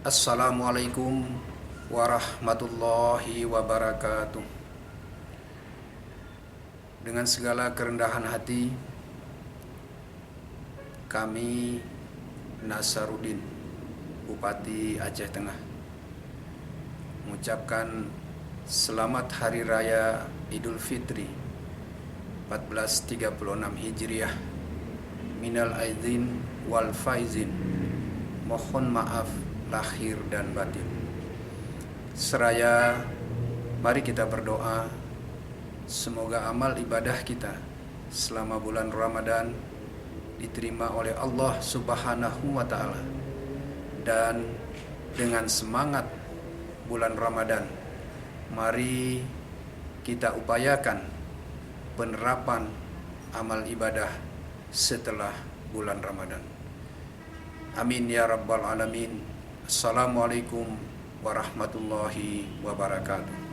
Assalamualaikum warahmatullahi wabarakatuh. Dengan segala kerendahan hati, kami Nasaruddin, Bupati Aceh Tengah, mengucapkan selamat Hari Raya Idul Fitri 1436 Hijriah. Minal aidin wal faizin. Mohon maaf lahir dan batin. Seraya mari kita berdoa semoga amal ibadah kita selama bulan Ramadan diterima oleh Allah Subhanahu wa Ta'ala. Dan dengan semangat bulan Ramadan, mari kita upayakan penerapan amal ibadah setelah bulan Ramadan. Amin ya rabbal alamin. Assalamualaikum warahmatullahi wabarakatuh.